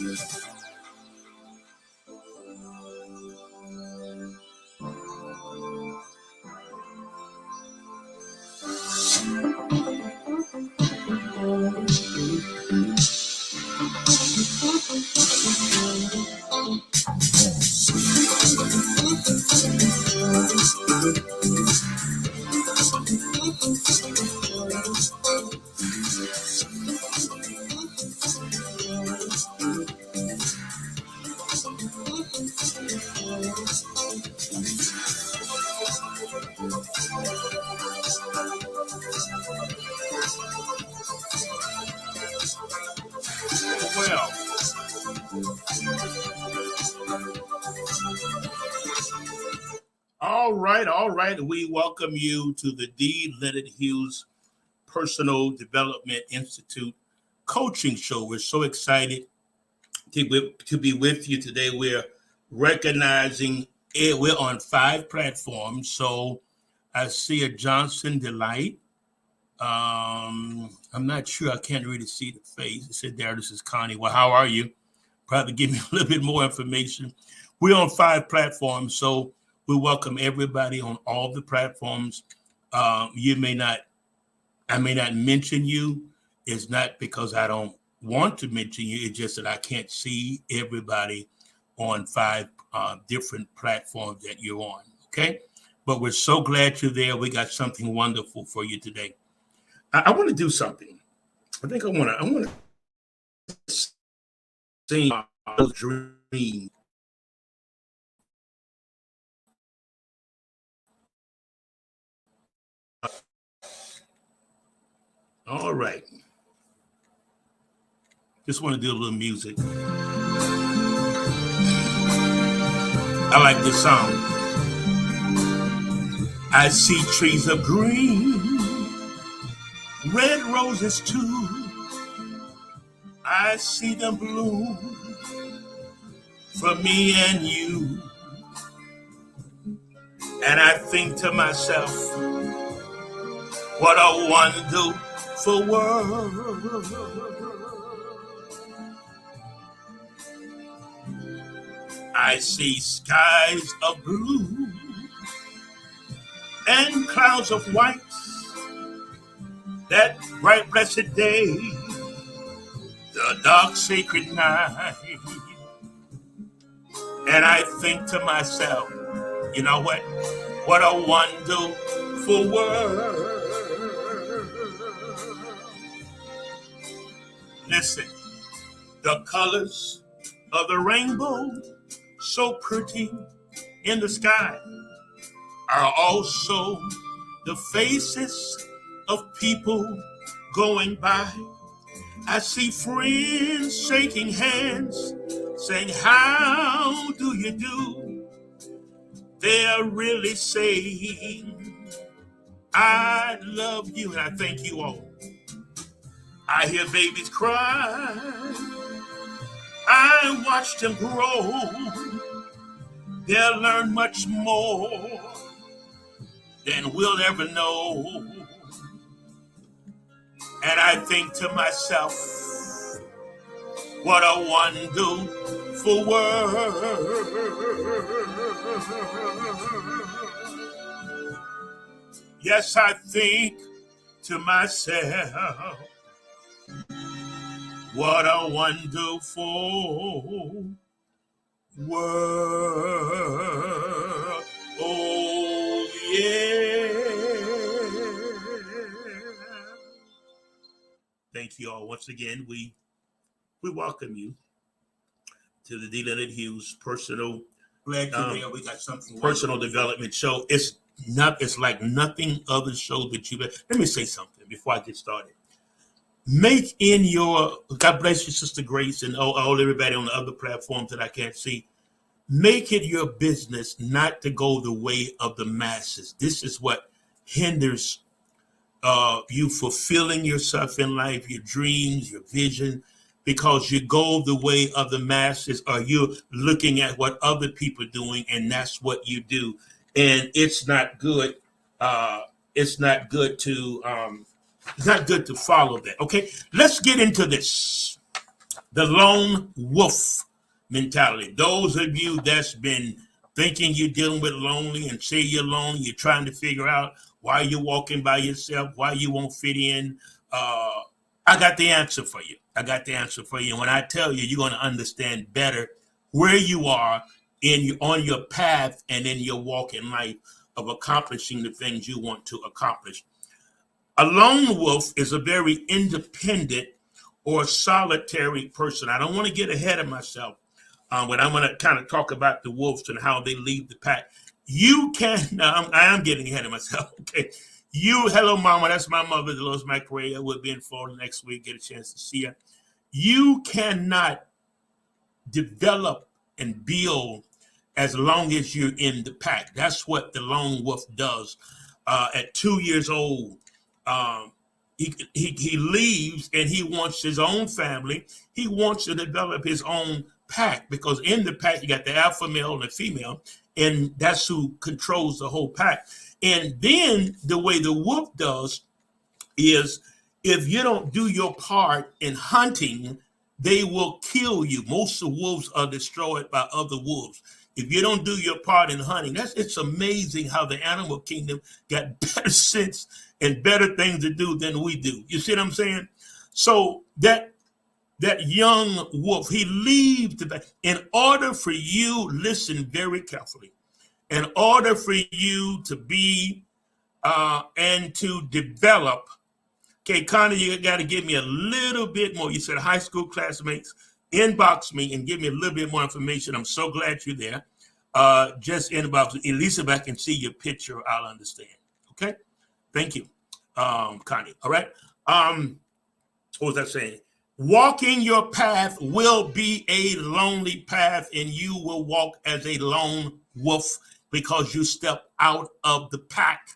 Well, all right, all right. We welcome you to the D. Leonard Hughes Personal Development Institute coaching show. We're so excited to be with you today. We're recognizing it. We're on 5 platforms. So I see a Johnson Delight. I'm not sure. I can't really see the face. It said there, this is Connie. Well, how are you? Probably give me a little bit more information. We're on 5 platforms, so we welcome everybody on all the platforms. I may not mention you. It's not because I don't want to mention you. It's just that I can't see everybody on 5 different platforms that you're on. Okay, but we're so glad you're there. We got something wonderful for you today. I want to do something. I think I want to sing a dream. All right. Just want to do a little music. I like this song. I see trees of green, red roses too. I see them bloom for me and you. And I think to myself, what a wonderful world. I see skies of blue and clouds of white, that bright blessed day, the dark sacred night. And I think to myself, you know what? What a wonderful world. Listen, the colors of the rainbow, so pretty in the sky, are also the faces of people going by. I see friends shaking hands, saying, how do you do? They're really saying, I love you, and I thank you all. I hear babies cry. I watch them grow. They'll learn much more than we'll ever know. And I think to myself, what a wonderful world. Yes, I think to myself, what a wonderful world. Oh, yeah. Thank you all. Once again, we welcome you to the D. Leonard Hughes Personal we got something personal development show. It's like nothing other show that you've. Let me say something before I get started. Make in your, God bless you, Sister Grace, and all everybody on the other platforms that I can't see. Make it your business not to go the way of the masses. This is what hinders you fulfilling yourself in life, your dreams, your vision, because you go the way of the masses, or you're looking at what other people are doing, and that's what you do. And it's not good. It's not good to follow that. Okay, let's get into this. The lone wolf mentality. Those of you that's been thinking you're dealing with lonely and say you're lonely, you're trying to figure out why you're walking by yourself, why you won't fit in. I got the answer for you. I got the answer for you. And when I tell you, you're going to understand better where you are on your path and in your walk in life of accomplishing the things you want to accomplish. A lone wolf is a very independent or solitary person. I don't want to get ahead of myself, but I'm going to kind of talk about the wolves and how they leave the pack. You can, I am getting ahead of myself. Okay. Hello, Mama. That's my mother, Dolores McRae. We'll be in Florida next week, get a chance to see her. You cannot develop and build as long as you're in the pack. That's what the lone wolf does. At 2 years old, he leaves and he wants his own family. He wants to develop his own pack, because in the pack, you got the alpha male and the female, and that's who controls the whole pack. And then the way the wolf does is, if you don't do your part in hunting, they will kill you. Most of the wolves are destroyed by other wolves. If you don't do your part in hunting, it's amazing how the animal kingdom got better sense and better things to do than we do. You see what I'm saying? So that young wolf, he leaves the back. In order for you, listen very carefully, in order for you to be and to develop. Okay, Connie, you got to give me a little bit more. You said high school classmates. Inbox me and give me a little bit more information. I'm so glad you're there. Just inbox. At least if I can see your picture, I'll understand. Okay? Thank you, Connie. All right? What was I saying? Walking your path will be a lonely path, and you will walk as a lone wolf because you step out of the pack.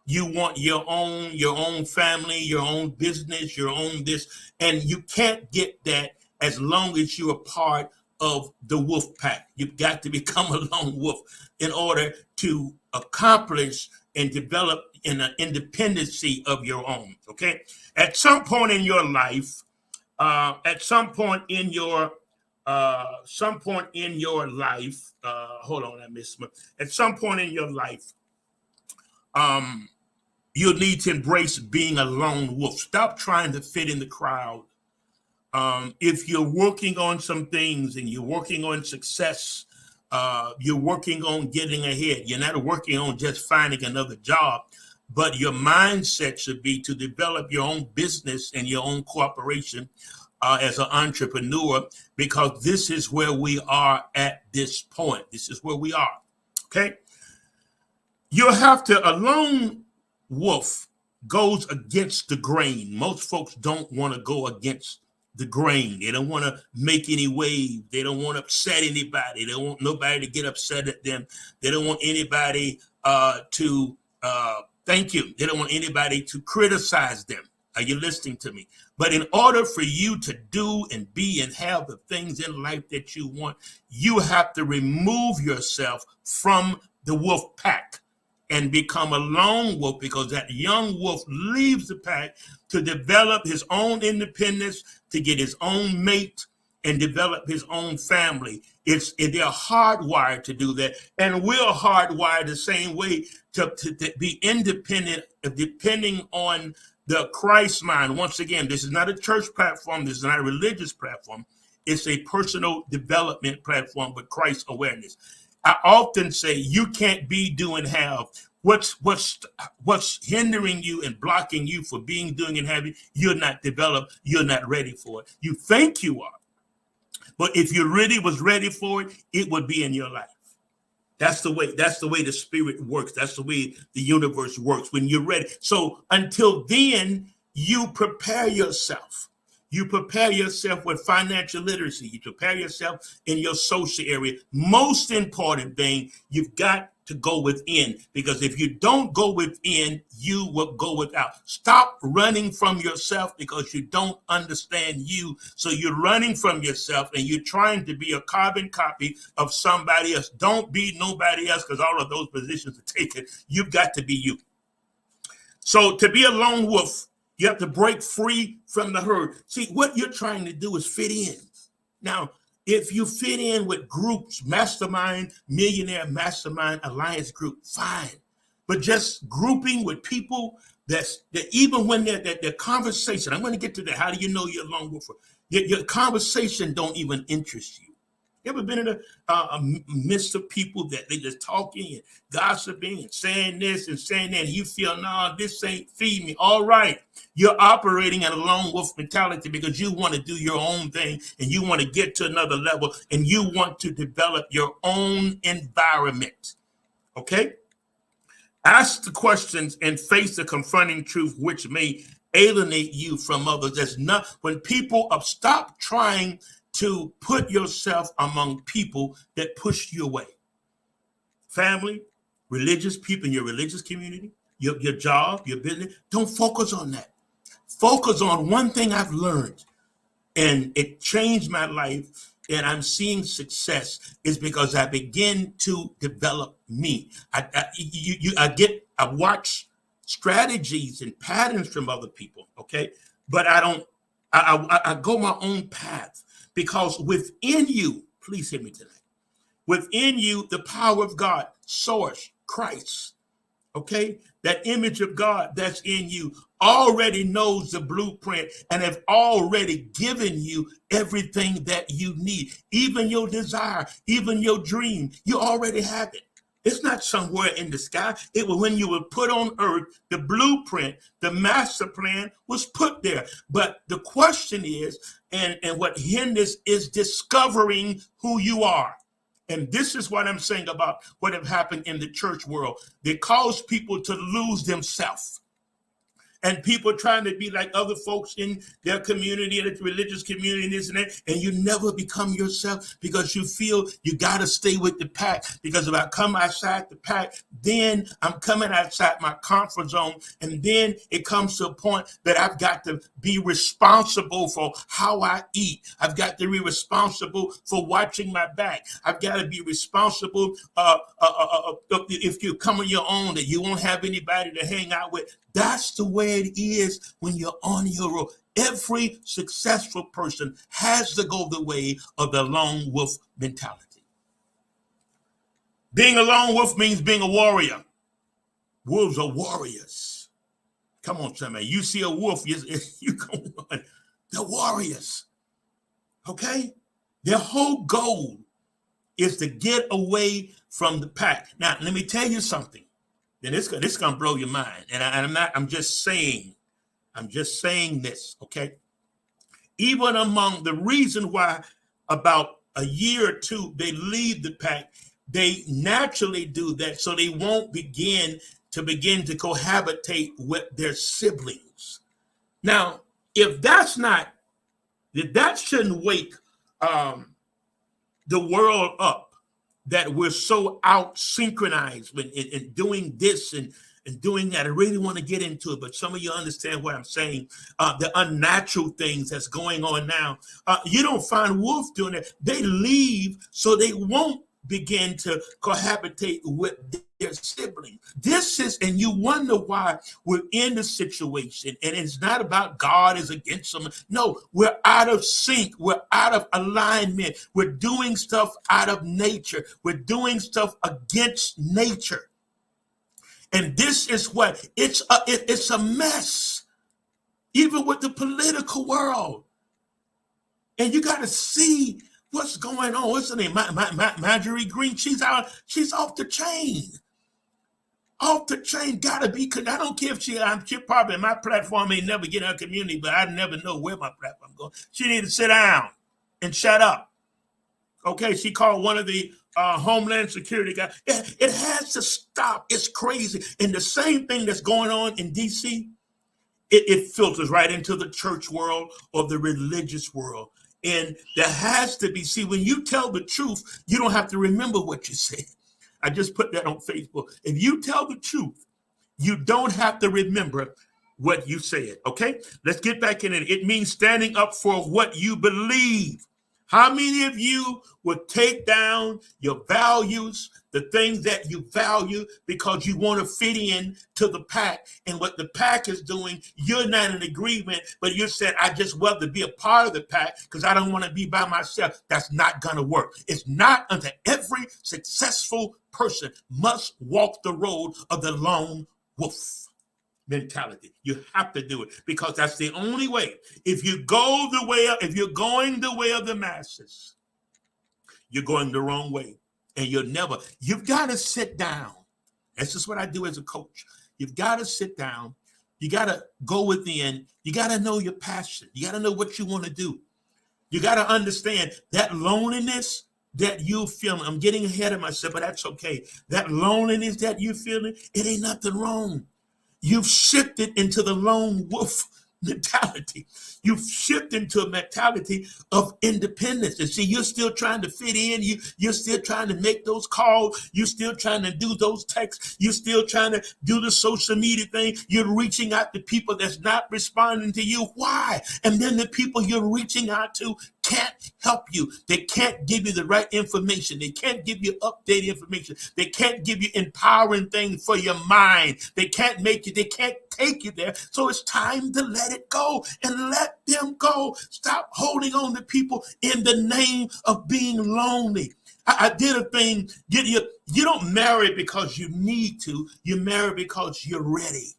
You want your own family, your own business, your own this, and you can't get that as long as you're a part of the wolf pack. You've got to become a lone wolf in order to accomplish and develop an independency of your own. Okay. At some point in your life, hold on, I missed my. At some point in your life, you'll need to embrace being a lone wolf. Stop trying to fit in the crowd. If you're working on some things and you're working on success, you're working on getting ahead. You're not working on just finding another job, but your mindset should be to develop your own business and your own corporation as an entrepreneur, because this is where we are at this point. This is where we are. Okay. You'll have to, a lone wolf goes against the grain. Most folks don't want to go against the grain. They don't want to make any wave. They don't want to upset anybody. They don't want nobody to get upset at them. They don't want anybody to thank you. They don't want anybody to criticize them. Are you listening to me? But in order for you to do and be and have the things in life that you want, you have to remove yourself from the wolf pack and become a lone wolf, because that young wolf leaves the pack to develop his own independence, to get his own mate, and develop his own family. They're hardwired to do that. And we're hardwired the same way to be independent, depending on the Christ mind. Once again, this is not a church platform. This is not a religious platform. It's a personal development platform with Christ awareness. I often say you can't be, do, and have. What's hindering you and blocking you for being, doing, and having? You're not developed. You're not ready for it. You think you are, but if you really was ready for it, it would be in your life. That's the way the spirit works. That's the way the universe works when you're ready. So until then, you prepare yourself. You prepare yourself with financial literacy. You prepare yourself in your social area. Most important thing, you've got to go within, because if you don't go within, you will go without. Stop running from yourself because you don't understand you. So you're running from yourself and you're trying to be a carbon copy of somebody else. Don't be nobody else, because all of those positions are taken. You've got to be you. So to be a lone wolf, you have to break free from the herd. See, what you're trying to do is fit in. Now, if you fit in with groups, mastermind, millionaire mastermind, alliance group, fine. But just grouping with people that even when their conversation, I'm going to get to that. How do you know you're a lone wolfer? Your conversation don't even interest you. You ever been in a midst of people that they just talking and gossiping and saying this and saying that, and you feel, no, this ain't feed me. All right. You're operating at a lone wolf mentality because you want to do your own thing and you want to get to another level and you want to develop your own environment. Okay? Ask the questions and face the confronting truth which may alienate you from others. That's not when people stop trying to put yourself among people that push you away. Family, religious people in your religious community, your job, your business. Don't focus on that. Focus on one thing I've learned, and it changed my life, and I'm seeing success is because I begin to develop me. I watch strategies and patterns from other people, okay? But I go my own path. Because within you, please hear me tonight, within you, the power of God, source, Christ, okay? That image of God that's in you already knows the blueprint and have already given you everything that you need, even your desire, even your dream. You already have it. It's not somewhere in the sky. It was when you were put on earth, the blueprint, the master plan was put there. But the question is, and what hinders is discovering who you are. And this is what I'm saying about what have happened in the church world. They cause people to lose themselves. And people trying to be like other folks in their community, and the religious community, and this and that, and you never become yourself because you feel you got to stay with the pack. Because if I come outside the pack, then I'm coming outside my comfort zone. And then it comes to a point that I've got to be responsible for how I eat. I've got to be responsible for watching my back. I've got to be responsible if you come on your own, that you won't have anybody to hang out with. That's the way it is when you're on your own. Every successful person has to go the way of the lone wolf mentality. Being a lone wolf means being a warrior. Wolves are warriors. Come on, somebody. You see a wolf, you go on. They're warriors. Okay? Their whole goal is to get away from the pack. Now, let me tell you something. Then this is gonna blow your mind. And I'm just saying this, okay? Even among the reason why about a year or two they leave the pack, they naturally do that so they won't begin to cohabitate with their siblings. Now, if that shouldn't wake the world up, that we're so out synchronized in doing this and doing that. I really want to get into it, but some of you understand what I'm saying. The unnatural things that's going on now. You don't find wolves doing it. They leave so they won't begin to cohabitate with their siblings. And you wonder why we're in the situation. And it's not about God is against them. No, we're out of sync. We're out of alignment. We're doing stuff out of nature. We're doing stuff against nature. And this is what it's a mess, even with the political world. And you got to see what's going on. What's her name? Marjorie Green. She's off the chain. Off the chain. Gotta be. Cause I don't care if she probably my platform may never get her community, but I never know where my platform goes. She need to sit down and shut up. Okay, she called one of the Homeland Security guys. It has to stop. It's crazy. And the same thing that's going on in D.C., it filters right into the church world or the religious world. And there has to be, see, when you tell the truth, you don't have to remember what you said. I just put that on Facebook. If you tell the truth, you don't have to remember what you said, okay? Let's get back in it. It means standing up for what you believe. How many of you would take down your values, the things that you value, because you want to fit in to the pack? And what the pack is doing, you're not in agreement, but you said, I just want to be a part of the pack because I don't want to be by myself. That's not going to work. It's not until every successful person must walk the road of the lone wolf mentality. You have to do it because that's the only way. If you're going the way of the masses, you're going the wrong way. And you've got to sit down. That's just what I do as a coach. You've got to sit down. You got to go within. You got to know your passion. You got to know what you want to do. You got to understand that loneliness that you feeling. I'm getting ahead of myself, but that's okay. That loneliness that you feeling, it ain't nothing wrong. You've shifted into the lone wolf mentality. You've shifted into a mentality of independence. And see, you're still trying to fit in. You're still trying to make those calls. You're still trying to do those texts. You're still trying to do the social media thing. You're reaching out to people that's not responding to you. Why? And then the people you're reaching out to can't help you. They can't give you the right information. They can't give you updated information. They can't give you empowering things for your mind. They can't take you there. So it's time to let it go and let them go. Stop holding on to people in the name of being lonely. I did a thing. You don't marry because you need to. You marry because you're ready.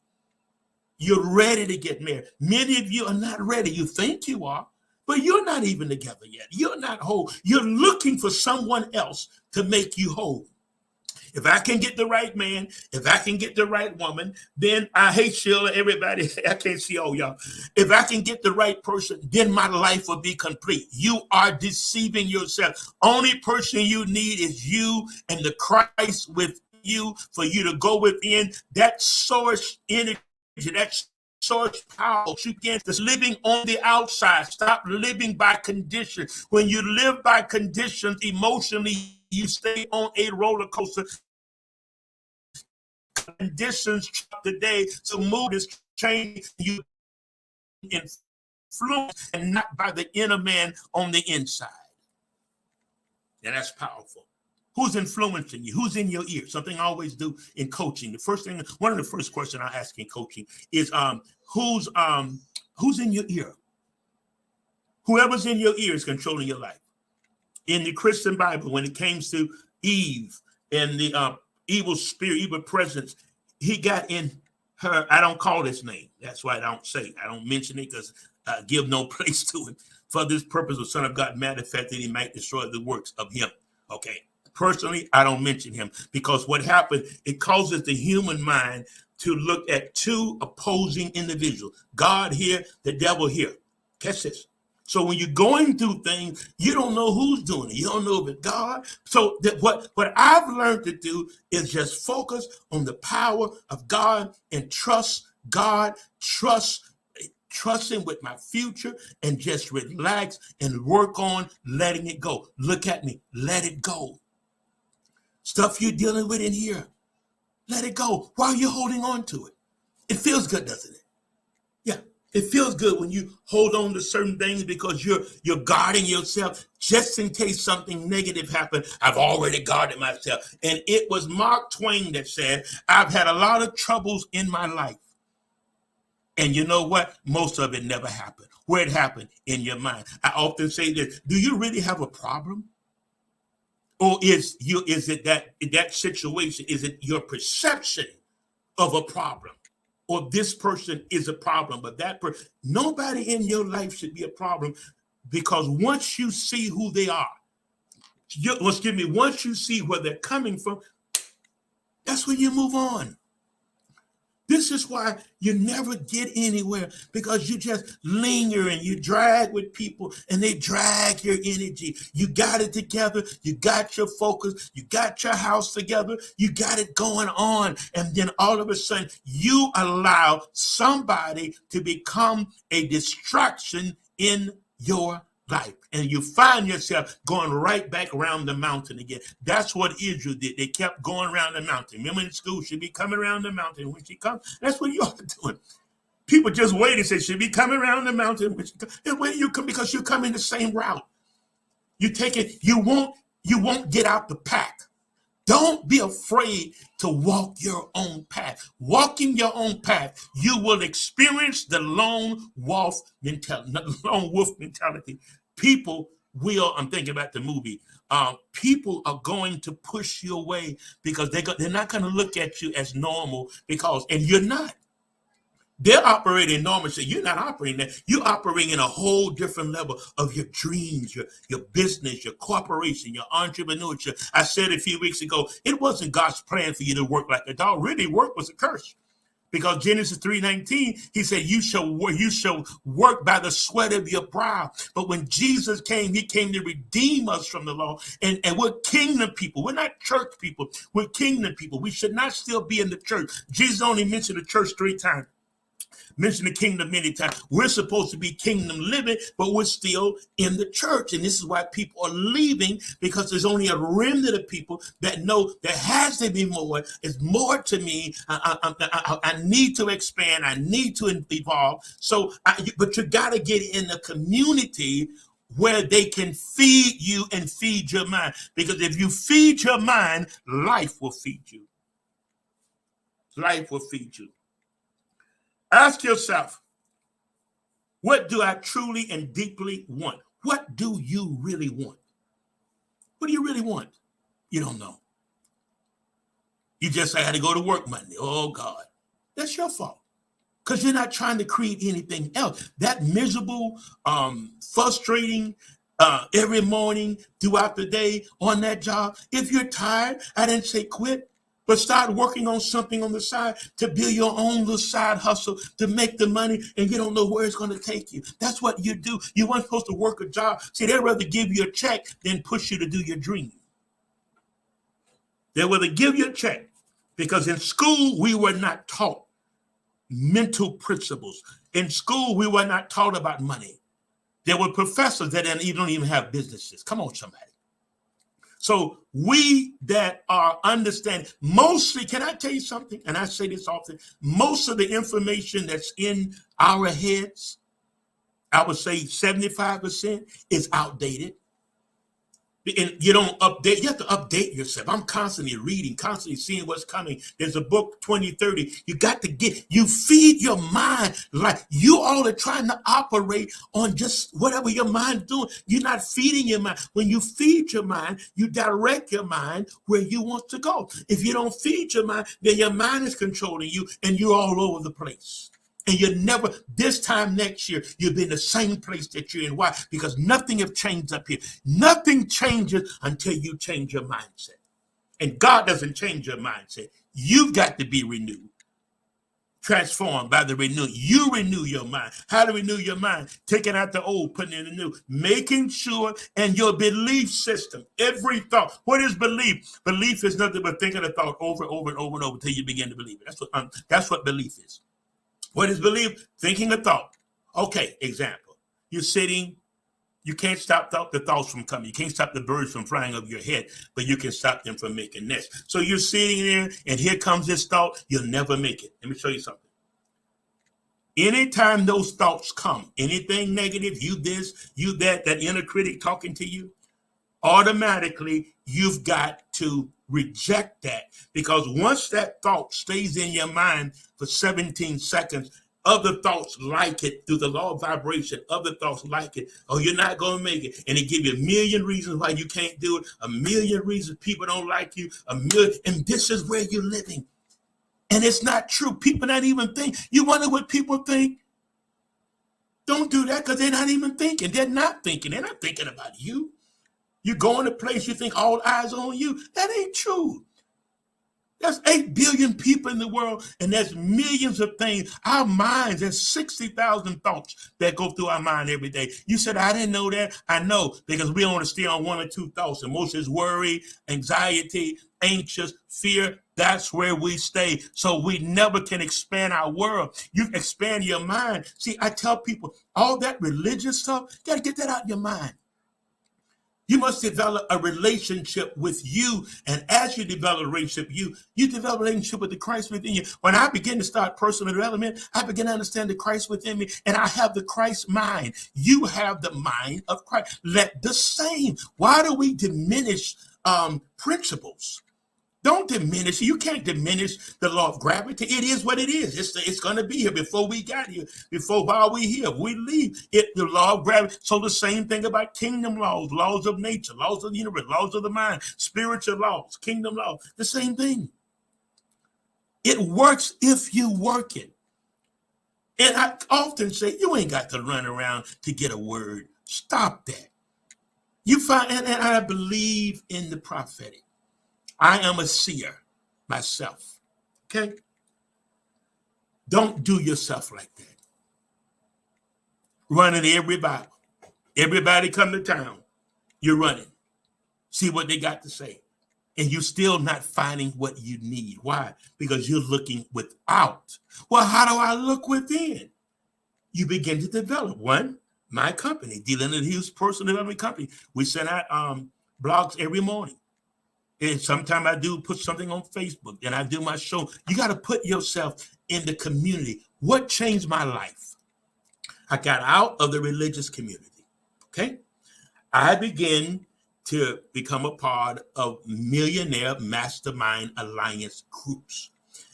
You're ready to get married. Many of you are not ready. You think you are, but you're not even together yet. You're not whole. You're looking for someone else to make you whole. If I can get the right man, if I can get the right woman, then hey, Sheila, everybody, I can't see all y'all. If I can get the right person, then my life will be complete. You are deceiving yourself. Only person you need is you and the Christ with you for you to go within that source energy, that source power you get that's living on the outside. Stop living by conditions. When you live by conditions emotionally, you stay on a roller coaster. Conditions today, so mood is changing. You influence and not by the inner man on the inside. And that's powerful. Who's influencing you? Who's in your ear? Something I always do in coaching. One of the first questions I ask in coaching is who's in your ear? Whoever's in your ear is controlling your life. In the Christian Bible, when it came to Eve and the evil spirit, evil presence, he got in her. I don't call his name. That's why I don't mention it because I give no place to it. For this purpose, the Son of God manifested, he might destroy the works of him. Okay. Personally, I don't mention him because what happened, it causes the human mind to look at two opposing individuals. God here, the devil here. Catch this. So when you're going through things, you don't know who's doing it. You don't know if it's God. So what I've learned to do is just focus on the power of God and trust God, trust him with my future, and just relax and work on letting it go. Look at me. Let it go. Stuff you're dealing with in here, let it go. Why are you holding on to it? It feels good, doesn't it? Yeah. It feels good when you hold on to certain things because you're guarding yourself just in case something negative happened. I've already guarded myself. And it was Mark Twain that said, I've had a lot of troubles in my life. And you know what? Most of it never happened. Where it happened? In your mind. I often say this, do you really have a problem? Or is it that situation, is it your perception of a problem? Or this person is a problem, but nobody in your life should be a problem, because once you see who they are, once you see where they're coming from, that's when you move on. This is why you never get anywhere, because you just linger and you drag with people and they drag your energy. You got it together. You got your focus. You got your house together. You got it going on. And then all of a sudden you allow somebody to become a distraction in your life. And you find yourself going right back around the mountain again. That's what Israel did. They kept going around the mountain. Remember in school, she'd be coming around the mountain when she comes. That's what you are doing. People just wait and say, she'll be coming around the mountain when she comes. And when you come, because you come in the same route. You take it, you won't get out the pack. Don't be afraid to walk your own path. Walking your own path, you will experience the lone wolf mentality. People will, I'm thinking about the movie, people are going to push you away because they're not going to look at you as normal and you're not. They're operating normal, so you're not operating there. You're operating in a whole different level of your dreams, your business, your corporation, your entrepreneurship. I said a few weeks ago, it wasn't God's plan for you to work like a dog. Really, work was a curse. Because Genesis 3:19, he said, you shall work by the sweat of your brow. But when Jesus came, he came to redeem us from the law. And we're kingdom people. We're not church people. We're kingdom people. We should not still be in the church. Jesus only mentioned the church 3 times. Mention the kingdom many times. We're supposed to be kingdom living, but we're still in the church. And this is why people are leaving, because there's only a remnant of people that know there has to be more. It's more to me. I need to expand. I need to evolve. But you got to get in the community where they can feed you and feed your mind. Because if you feed your mind, life will feed you. Life will feed you. Ask yourself, what do I truly and deeply want? What do you really want? What do you really want? You don't know. You just say, I had to go to work Monday. Oh, God. That's your fault. Because you're not trying to create anything else. That miserable, frustrating, every morning throughout the day on that job. If you're tired, I didn't say quit. But start working on something on the side to build your own little side hustle to make the money, and you don't know where it's going to take you. That's what you do. You weren't supposed to work a job. See, they'd rather give you a check than push you to do your dream. They'd rather give you a check, because in school, we were not taught mental principles. In school, we were not taught about money. There were professors that don't even have businesses. Come on, somebody. So we that are understanding, mostly, can I tell you something? And I say this often, most of the information that's in our heads, I would say 75% is outdated. And you don't update, you have to update yourself. I'm constantly reading, constantly seeing what's coming. There's a book, 2030. You got to you feed your mind. Like you all are trying to operate on just whatever your mind's doing. You're not feeding your mind. When you feed your mind, you direct your mind where you want to go. If you don't feed your mind, then your mind is controlling you and you're all over the place. And you're never, this time next year, you'll be in the same place that you're in. Why? Because nothing has changed up here. Nothing changes until you change your mindset. And God doesn't change your mindset. You've got to be renewed, transformed by the renewal. You renew your mind. How to renew your mind? Taking out the old, putting in the new. Making sure, and your belief system, every thought. What is belief? Belief is nothing but thinking a thought over and over and over and over until you begin to believe it. That's what belief is. What is belief? Thinking a thought. Okay, example. You're sitting, you can't stop the thoughts from coming. You can't stop the birds from flying over your head, but you can stop them from making nests. So you're sitting there, and here comes this thought. You'll never make it. Let me show you something. Anytime those thoughts come, anything negative, you this, you that inner critic talking to you, automatically you've got to reject that, because once that thought stays in your mind for 17 seconds, other thoughts like it through the law of vibration. Other thoughts like it. Oh, you're not going to make it. And it give you a million reasons why you can't do it. A million reasons people don't like you. And this is where you're living. And it's not true. People not even think. You wonder what people think? Don't do that, because they're not even thinking. They're not thinking. They're not thinking about you. You go in a place, you think all eyes are on you. That ain't true. There's 8 billion people in the world, and there's millions of things. Our minds, there's 60,000 thoughts that go through our mind every day. You said, I didn't know that. I know, because we only stay on 1 or 2 thoughts. And most is worry, anxiety, anxious, fear. That's where we stay. So we never can expand our world. You expand your mind. See, I tell people, all that religious stuff, you got to get that out of your mind. You must develop a relationship with you. And as you develop a relationship with you develop a relationship with the Christ within you. When I begin to start personal development, I begin to understand the Christ within me, and I have the Christ mind. You have the mind of Christ. Let the same. Why do we diminish principles? Don't diminish. You can't diminish the law of gravity. It is what it is. It's going to be here before we got here, while we here. If we leave, the law of gravity. So the same thing about kingdom laws, laws of nature, laws of the universe, laws of the mind, spiritual laws, kingdom laws, the same thing. It works if you work it. And I often say, you ain't got to run around to get a word. Stop that. You find, and I believe in the prophetic. I am a seer myself, okay? Don't do yourself like that. Running every Bible. Everybody come to town. You're running. See what they got to say. And you're still not finding what you need. Why? Because you're looking without. Well, how do I look within? You begin to develop. One, my company, D. Leonard Hughes Personal Development Company. We send out blogs every morning. And sometimes I do put something on Facebook, and I do my show. You got to put yourself in the community. What changed my life? I got out of the religious community, okay? I began to become a part of Millionaire Mastermind Alliance groups.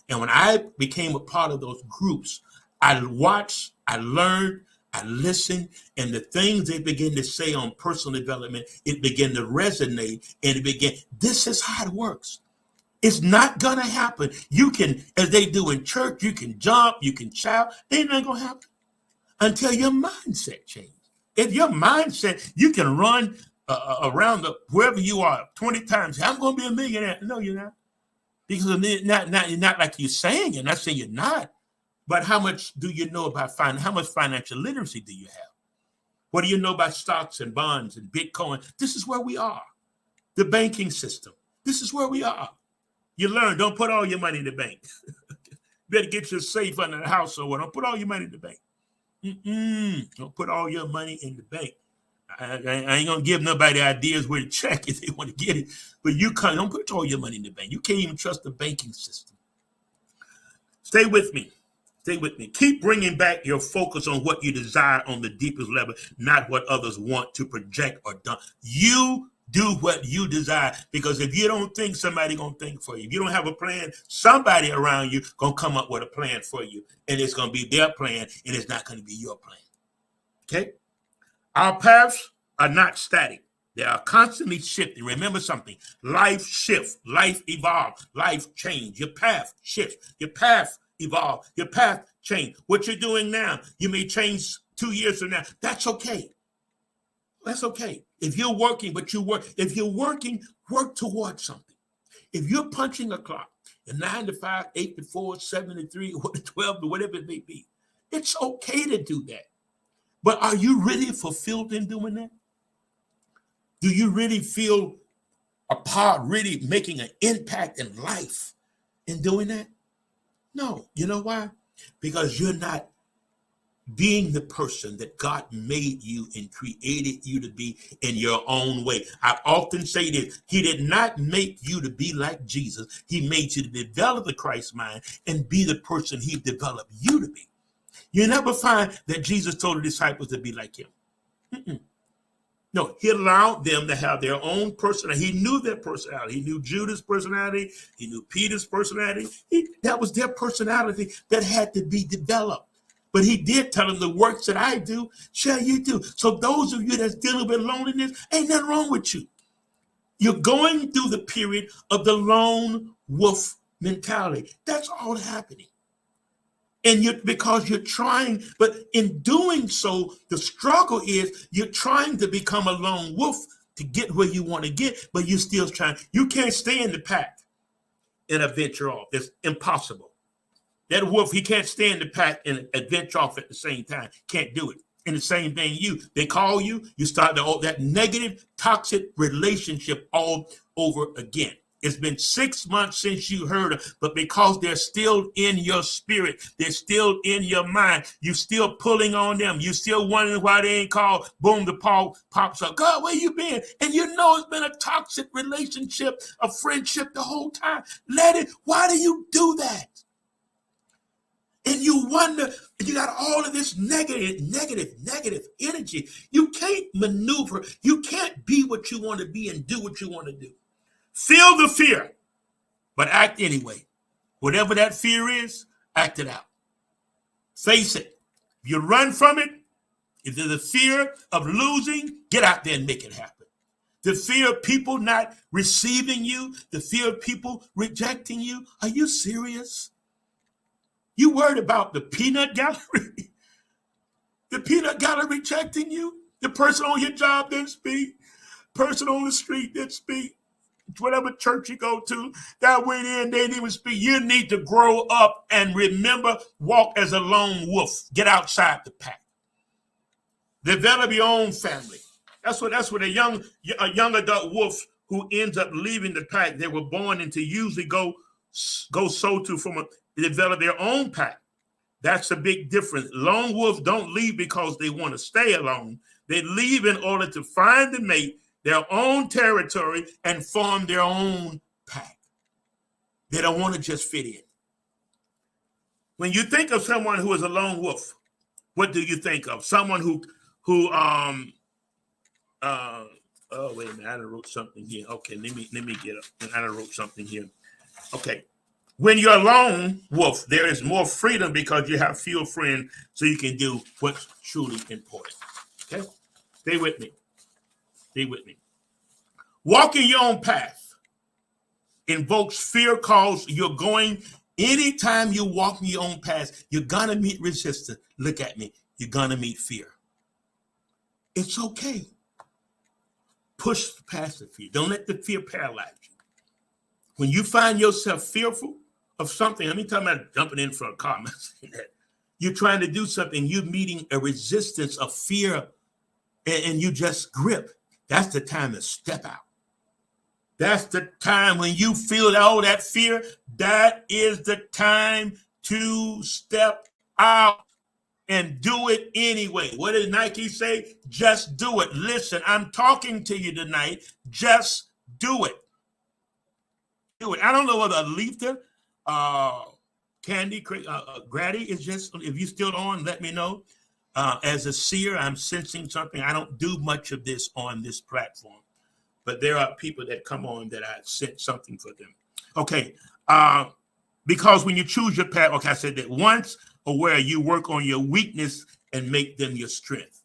And when I became a part of those groups, I watched, I learned, I listened, and the things they begin to say on personal development, it began to resonate, and it began, this is how it works. It's not going to happen. You can, as they do in church, you can jump, you can shout. It ain't not going to happen until your mindset changes. If your mindset, you can run around wherever you are 20 times. I'm going to be a millionaire. No, you're not. Because you're not like you're saying it. Not saying you're not. But how much do you know about how much financial literacy do you have? What do you know about stocks and bonds and Bitcoin? This is where we are. The banking system. This is where we are. You learn, don't put all your money in the bank. Better get your safe under the house or what. Don't put all your money in the bank. Don't put all your money in the bank. I ain't going to give nobody ideas where to check if they want to get it. But you can't, don't put all your money in the bank. You can't even trust the banking system. Stay with me. Stay with me. Keep bringing back your focus on what you desire on the deepest level, not what others want to project or done. You do what you desire, because if you don't think, somebody gonna think for you. If you don't have a plan, somebody around you gonna come up with a plan for you, and it's gonna be their plan, and it's not gonna be your plan. Okay? Our paths are not static. They are constantly shifting. Remember something. Life shifts. Life evolves. Life change. Your path shifts. Your path evolve. Your path change. What you're doing now, you may change 2 years from now. That's okay. That's okay. If you're working, but you work. If you're working, work towards something. If you're punching a clock, 9 to 5, 8 to 4, 7 to 3, 12 to whatever it may be, it's okay to do that. But are you really fulfilled in doing that? Do you really feel a part, really making an impact in life in doing that? No. You know why? Because you're not being the person that God made you and created you to be in your own way. I often say this. He did not make you to be like Jesus. He made you to develop the Christ mind and be the person he developed you to be. You never find that Jesus told the disciples to be like him. No, he allowed them to have their own personality. He knew their personality. He knew Judas' personality. He knew Peter's personality. That was their personality that had to be developed. But he did tell them, the works that I do, shall you do. So those of you that's dealing with loneliness, ain't nothing wrong with you. You're going through the period of the lone wolf mentality. That's all happening. And because you're trying, but in doing so, the struggle is you're trying to become a lone wolf to get where you want to get, but you're still trying. You can't stay in the pack and adventure off. It's impossible. That wolf, he can't stay in the pack and adventure off at the same time. Can't do it. And the same thing, they call you, you start that negative, toxic relationship all over again. It's been 6 months since you heard them, but because they're still in your spirit, they're still in your mind, you still pulling on them, you still wondering why they ain't called, boom, the Paul pops up. God, where you been? And you know it's been a toxic relationship, a friendship the whole time. Let it, why do you do that? And you wonder, you got all of this negative energy. You can't maneuver. You can't be what you want to be and do what you want to do. Feel the fear, but act anyway. Whatever that fear is, act it out. Face it. If you run from it, if there's a fear of losing, get out there and make it happen. The fear of people not receiving you, the fear of people rejecting you. Are you serious? You worried about the peanut gallery? The peanut gallery rejecting you? The person on your job didn't speak. Person on the street didn't speak. Whatever church you go to, that went in, they didn't even speak. You need to grow up and remember, walk as a lone wolf. Get outside the pack. Develop your own family. That's what a young adult wolf who ends up leaving the pack they were born into usually go so to develop their own pack. That's a big difference. Lone wolves don't leave because they want to stay alone. They leave in order to find the mate, their own territory, and form their own pack. They don't want to just fit in. When you think of someone who is a lone wolf, what do you think of? Someone who oh wait a minute, I wrote something here. Okay, let me get up. I wrote something here. Okay. When you're a lone wolf, there is more freedom because you have fewer friends, so you can do what's truly important. Okay? Stay with me. Stay with me. Walking your own path invokes fear cause you're going. Anytime you're walking your own path, you're going to meet resistance. Look at me. You're going to meet fear. It's okay. Push past the fear. Don't let the fear paralyze you. When you find yourself fearful of something, let me talk about jumping in for a car. You're trying to do something, you're meeting a resistance of fear, and you just grip. That's the time to step out. That's the time when you feel all that fear. That is the time to step out and do it anyway. What did Nike say? Just do it. Listen, I'm talking to you tonight. Just do it. Do it. I don't know whether Aletha, Candy, Grady is just, if you're still on, let me know. As a seer, I'm sensing something. I don't do much of this on this platform, but there are people that come on that I sense something for them. Okay. Because when you choose your path, okay, I said that once aware, you work on your weakness and make them your strength.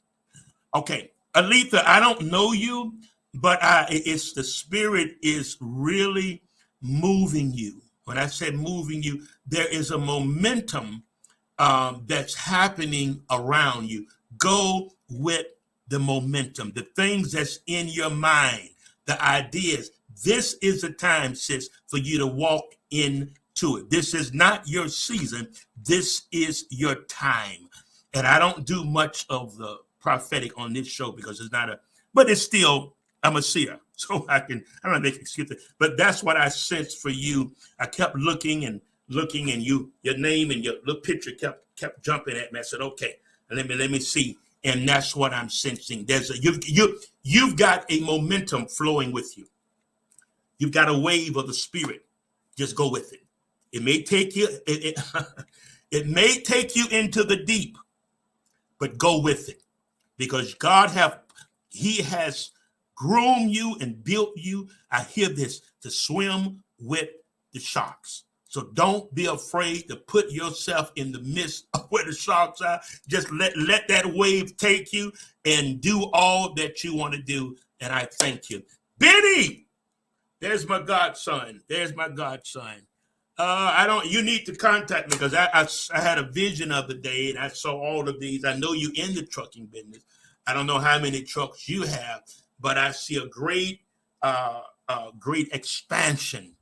Okay. Aletha, I don't know you, but it's the spirit is really moving you. When I say moving you, there is a momentum that's happening around you. Go with the momentum, the things that's in your mind, the ideas. This is the time, sis, for you to walk into it. This is not your season. This is your time. And I don't do much of the prophetic on this show because it's not but it's still, I'm a seer. So I don't make excuses, but that's what I sensed for you. I kept looking and your name and your little picture kept jumping at me. I said, okay, let me see. And that's what I'm sensing. You've got a momentum flowing with you. You've got a wave of the spirit. Just go with it. It may take you, it may take you into the deep, but go with it. Because He has groomed you and built you, I hear this, to swim with the sharks. So don't be afraid to put yourself in the midst of where the sharks are. Just let that wave take you and do all that you want to do. And I thank you. Benny, there's my godson. You need to contact me because I had a vision of the day and I saw all of these. I know you in the trucking business. I don't know how many trucks you have, but I see a great expansion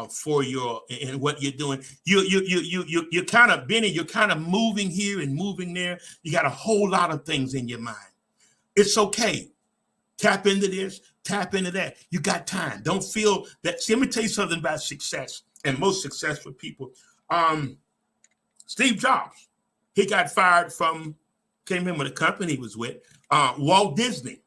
for in what you're doing. You're kind of, Benny, you're kind of moving here and moving there. You got a whole lot of things in your mind. It's okay. Tap into this, tap into that. You got time. Don't feel that. See, let me tell you something about success and most successful people. Steve Jobs, he got fired from, can't remember the company he was with, Walt Disney.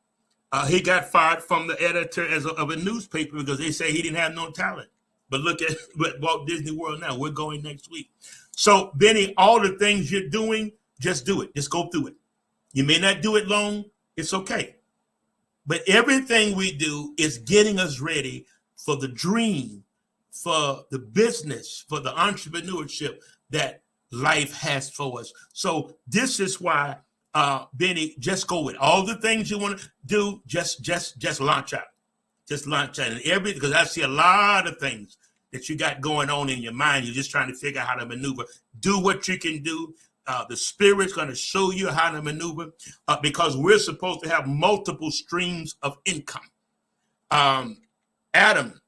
He got fired from the editor of a newspaper because they say he didn't have no talent. But look at Walt Disney World now. We're going next week. So, Benny, all the things you're doing, just do it. Just go through it. You may not do it long. It's okay. But everything we do is getting us ready for the dream, for the business, for the entrepreneurship that life has for us. So this is why, Benny, just go with all the things you want to do. Just launch out. Just launch out. And because I see a lot of things that you got going on in your mind. You're just trying to figure out how to maneuver. Do what you can do. The Spirit's going to show you how to maneuver because we're supposed to have multiple streams of income. Adam,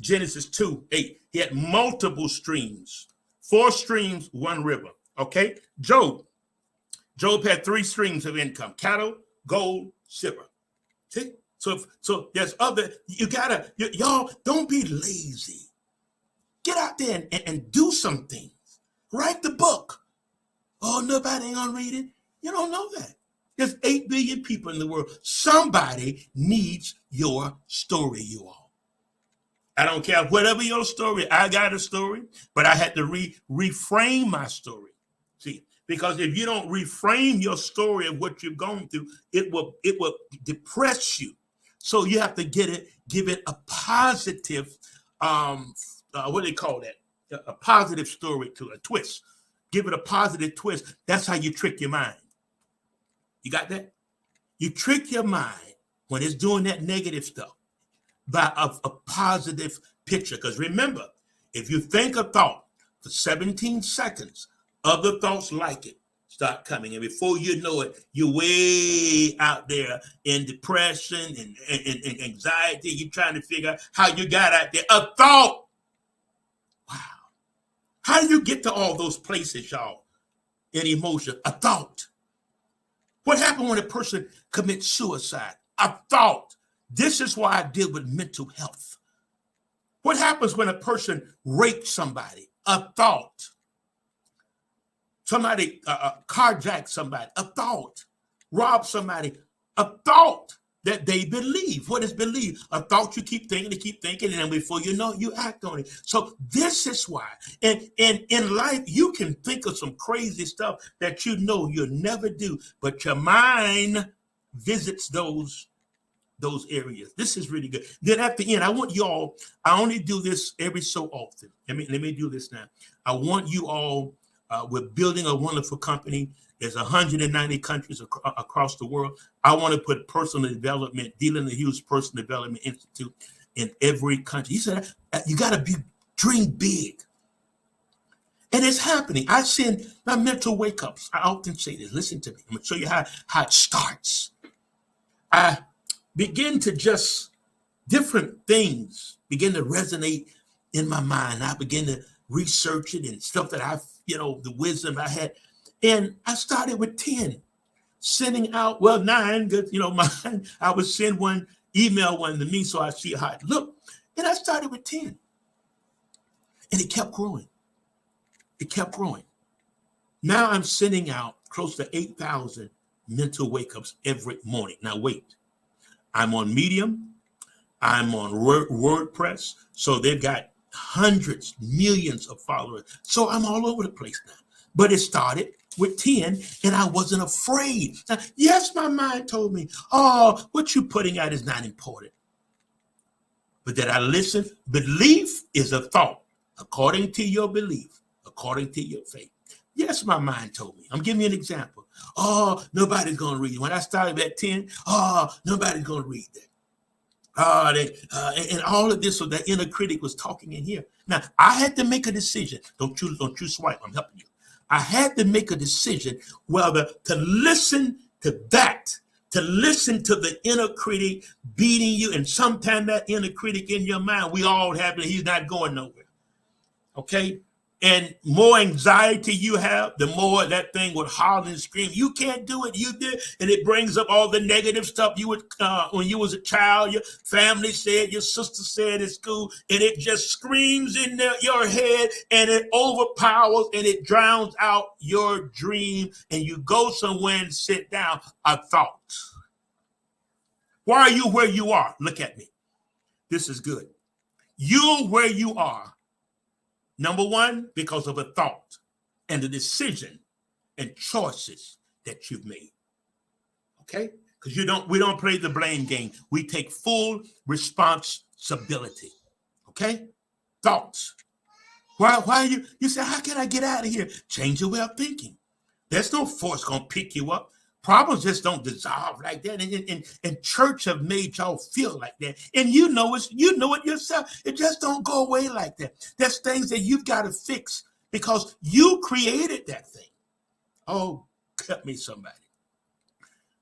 Genesis 2:8, he had multiple streams, 4 streams, 1 river. Okay. Job had 3 streams of income: cattle, gold, silver. See? So there's other, y'all don't be lazy. Get out there and do some things. Write the book. Oh, nobody ain't gonna read it. You don't know that. There's 8 billion people in the world. Somebody needs your story, you all. I don't care whatever your story. I got a story, but I had to reframe my story. See, because if you don't reframe your story of what you've gone through, it will depress you. So you have to give it a positive, what do they call that? A positive story, to a twist. Give it a positive twist. That's how you trick your mind. You got that? You trick your mind when it's doing that negative stuff by a positive picture. Because remember, if you think a thought for 17 seconds, other thoughts like it start coming. And before you know it, you're way out there in depression and anxiety. You're trying to figure out how you got out there. A thought. Wow. How do you get to all those places, y'all, in emotion? A thought. What happened when a person commits suicide? A thought. This is why I deal with mental health. What happens when a person rapes somebody? A thought. Somebody carjacks somebody? A thought. Rob somebody? A thought that they believe. What is believe? A thought you keep thinking, and then before you know, you act on it. So this is why. And in life, you can think of some crazy stuff that you know you'll never do, but your mind visits those areas. This is really good. Then at the end, I want you all, I only do this every so often. Let me do this now. I want you all, we're building a wonderful company. There's 190 countries across the world. I want to put personal development, DeLeonard Hughes Personal Development Institute in every country. He said, you got to dream big. And it's happening. I send my mental wake-ups. I often say this. Listen to me. I'm going to show you how it starts. I begin to just, different things begin to resonate in my mind. I begin to research it and stuff that the wisdom I had. And I started with 10, sending out, 9, because, mine, I would send email one to me so I see how it looked. And I started with 10. And it kept growing. It kept growing. Now I'm sending out close to 8,000 mental wake-ups every morning. Now, wait. I'm on Medium. I'm on WordPress. So they've got hundreds, millions of followers. So I'm all over the place now. But it started with 10, and I wasn't afraid. Now, yes, my mind told me, oh, what you're putting out is not important. But that I listen, belief is a thought, according to your belief, according to your faith. Yes, my mind told me. I'm giving you an example. Oh, nobody's going to read it. When I started at 10, nobody's going to read that. And all of this, so that inner critic was talking in here. Now, I had to make a decision. Don't you swipe. I'm helping you. I had to make a decision whether to listen to that, to listen to the inner critic beating you. And sometimes that inner critic in your mind, we all have it. He's not going nowhere. Okay? and more anxiety you have, the more that thing would holler and scream, you can't do it, you did. And it brings up all the negative stuff you would, when you was a child, your family said, your sister said at school, and it just screams in your head, and it overpowers, and it drowns out your dream, and you go somewhere and sit down. A thought. Why are you where you are? Look at me. This is good. You're where you are. Number one, because of a thought and the decision and choices that you've made. Okay? Because we don't play the blame game. We take full responsibility. Okay? Thoughts. Why you say, how can I get out of here? Change your way of thinking. There's no force gonna pick you up. Problems just don't dissolve like that. And church have made y'all feel like that. And you know it yourself. It just don't go away like that. There's things that you've got to fix because you created that thing. Oh, cut me somebody.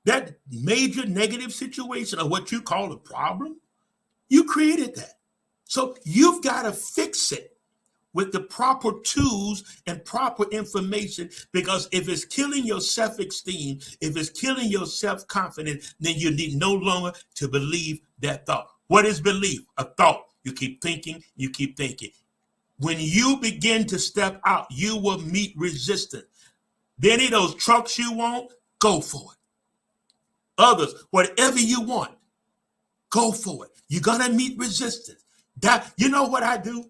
That major negative situation or what you call a problem, you created that. So you've got to fix it with the proper tools and proper information, because if it's killing your self-esteem, if it's killing your self-confidence, then you need no longer to believe that thought. What is belief? A thought. You keep thinking, you keep thinking. When you begin to step out, you will meet resistance. Any of those trucks you want, go for it. Others, whatever you want, go for it. You're going to meet resistance. You know what I do?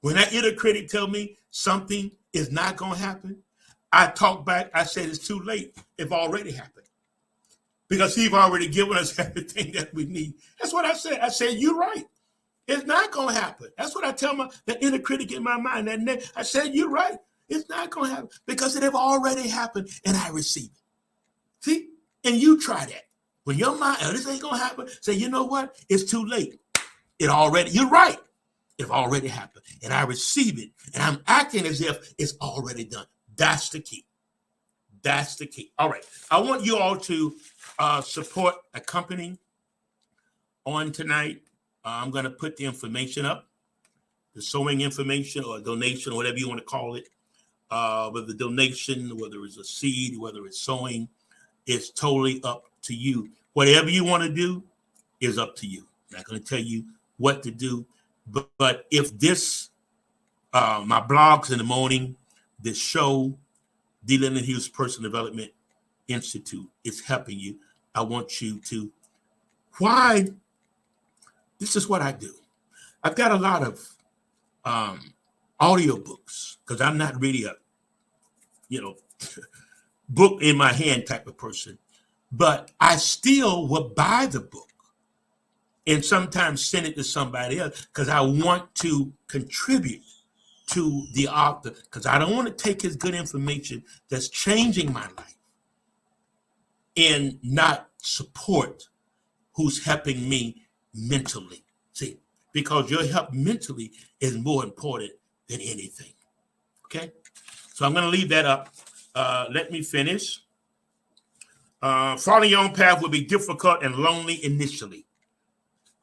When that inner critic tell me something is not going to happen, I talk back. I said, it's too late. It's already happened. Because he's already given us everything that we need. That's what I said. I said, you're right. It's not going to happen. That's what I tell the inner critic in my mind. I said, you're right. It's not going to happen because it have already happened and I receive it. See? And you try that. When your mind, this ain't going to happen, say, you know what? It's too late. You're right. It already happened, and I receive it, and I'm acting as if it's already done. That's the key. That's the key. All right. I want you all to support a company on tonight. I'm going to put the information up, the sewing information or donation, or whatever you want to call it. Whether the donation, whether it's a seed, whether it's sewing, it's totally up to you. Whatever you want to do is up to you. I'm not going to tell you what to do. But if this, my blogs in the morning, this show, D. Leonard Hughes Personal Development Institute is helping you, I want you to, this is what I do. I've got a lot of audio books because I'm not really a, book in my hand type of person, but I still will buy the book and sometimes send it to somebody else because I want to contribute to the author, because I don't want to take his good information that's changing my life and not support who's helping me mentally. See, because your help mentally is more important than anything. Okay? So I'm going to leave that up. Let me finish. Following your own path will be difficult and lonely initially.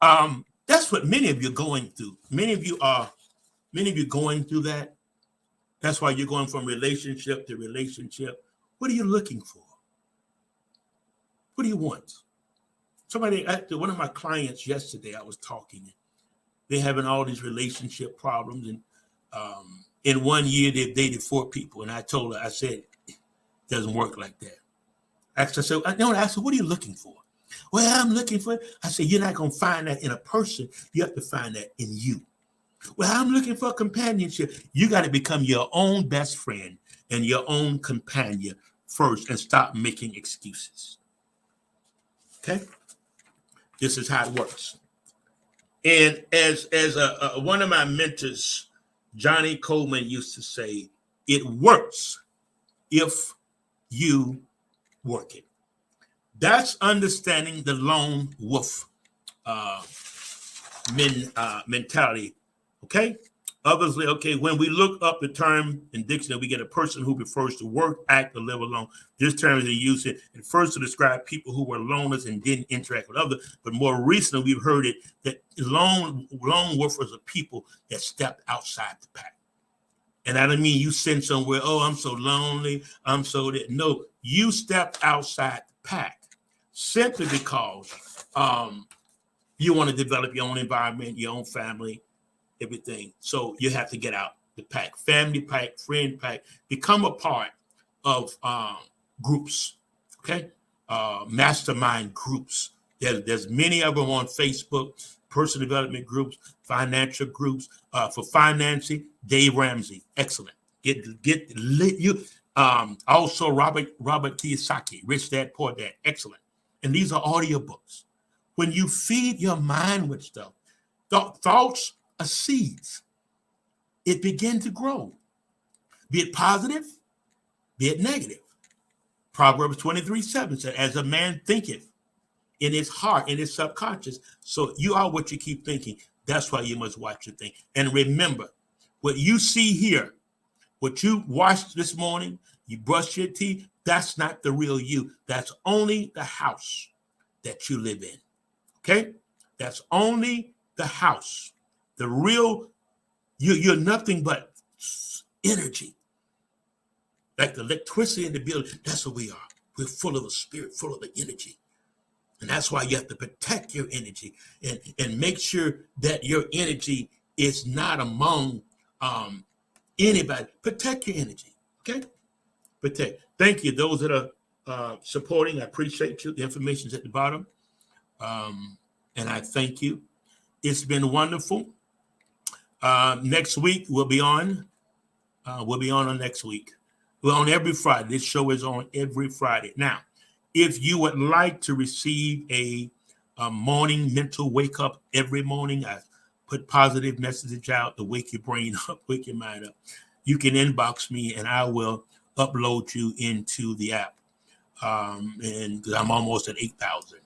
That's what many of you are going through. Many of you going through that. That's why you're going from relationship to relationship. What are you looking for? What do you want? One of my clients yesterday, I was talking. They're having all these relationship problems, and in 1 year they've dated 4 people. And I told her, I said, it doesn't work like that. I said, what are you looking for? Well, I'm looking for, I said, you're not going to find that in a person. You have to find that in you. Well, I'm looking for companionship. You got to become your own best friend and your own companion first and stop making excuses. Okay? This is how it works. And as one of my mentors, Johnny Coleman, used to say, it works if you work it. That's understanding the lone wolf mentality. Okay? Others say, okay, when we look up the term in dictionary, we get a person who prefers to work, act, or live alone. This term is used at first to describe people who were loners and didn't interact with others. But more recently, we've heard it that lone wolfers are people that stepped outside the pack. And I don't mean you sitting somewhere, oh, I'm so lonely, I'm so that. No, you stepped outside the pack simply because you want to develop your own environment, your own family, everything. So you have to get out the pack, family pack, friend pack, become a part of groups, okay? Mastermind groups. There's many of them on Facebook, personal development groups, financial groups. For financing, Dave Ramsey, excellent. Get lit. You also Robert Kiyosaki, Rich Dad Poor Dad, excellent. And these are audiobooks. When you feed your mind with stuff, thoughts are seeds. It begins to grow, be it positive, be it negative. Proverbs 23:7 said, as a man thinketh in his heart, in his subconscious, so you are what you keep thinking. That's why you must watch your thing. And remember, what you see here, what you watched this morning, you brushed your teeth, that's not the real you. That's only the house that you live in. Okay? That's only the house. The real, you're nothing but energy. Like the electricity in the building, that's what we are. We're full of the spirit, full of the energy. And that's why you have to protect your energy and make sure that your energy is not among anybody. Protect your energy, okay? Protect. Thank you. Those that are supporting, I appreciate you. The information's at the bottom. And I thank you. It's been wonderful. Next week, we'll be on. We'll be on next week. We're on every Friday. This show is on every Friday. Now, if you would like to receive a morning mental wake up every morning, I put positive message out to wake your brain up, wake your mind up. You can inbox me and I will upload you into the app. And I'm almost at 8,000.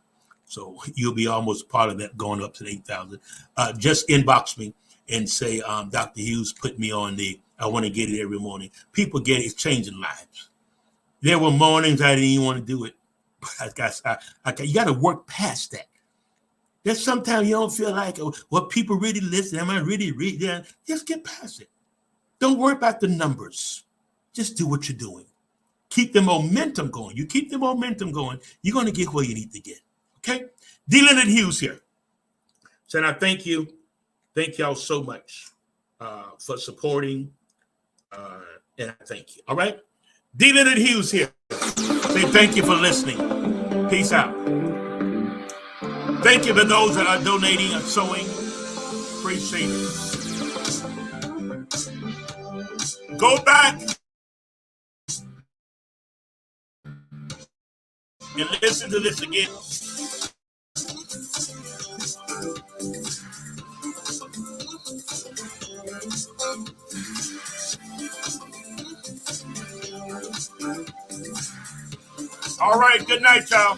So you'll be almost part of that going up to 8,000. Just inbox me and say, Dr. Hughes put me on I want to get it every morning. People get it. It's changing lives. There were mornings I didn't even want to do it. But you got to work past that. There's sometimes you don't feel like, well, people really listen. Am I really reading? Just get past it. Don't worry about the numbers. Just do what you're doing. Keep the momentum going. You keep the momentum going, you're going to get where you need to get. Okay? D. Leonard Hughes here. So I thank you. Thank y'all so much for supporting. And I thank you. All right? D. Leonard Hughes here. Say thank you for listening. Peace out. Thank you for those that are donating and sowing. Appreciate it. Go back and listen to this again. All right. Good night, y'all.